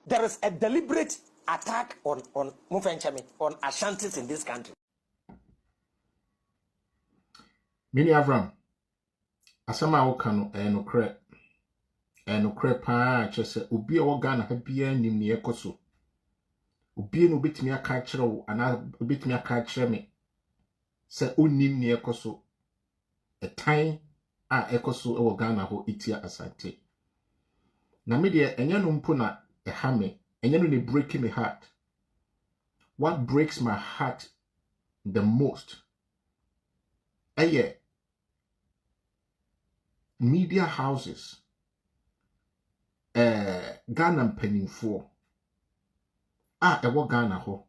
There is a deliberate attack on Asantes in this country. Mini Avram, asama wokano enokre pa chese obi o Ghana ha bia nim ne ekoso. Obi no betimi aka kire wo ana betimi aka kire me se onim ne ekoso. Etan a ekoso e wo Ghana ho itia Asante. Na me de enye no mpo na eha me, enye no ne break my heart. What breaks my heart the most media houses Ghana mpanimfo ewo Ghana ho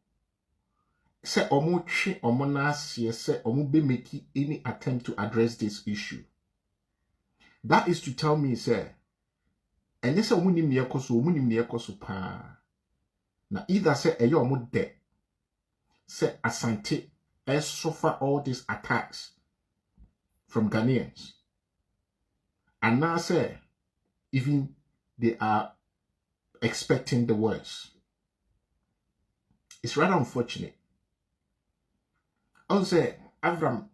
se omo twe omo na ase se omo be make any attempt to address this issue. That is to tell me say enye se omo nim ne ekoso pa na either say eyo omo de say Asante suffer all these attacks from Ghanaians, and now say even they are expecting the worst. It's rather unfortunate. I say Avram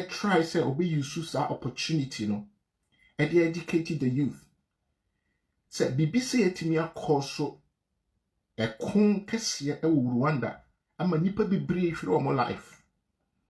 try say obi use that opportunity no and they educated the youth. Say BBC etimi akoso kon kese e Rwanda ama nipa bebre hwere omo life.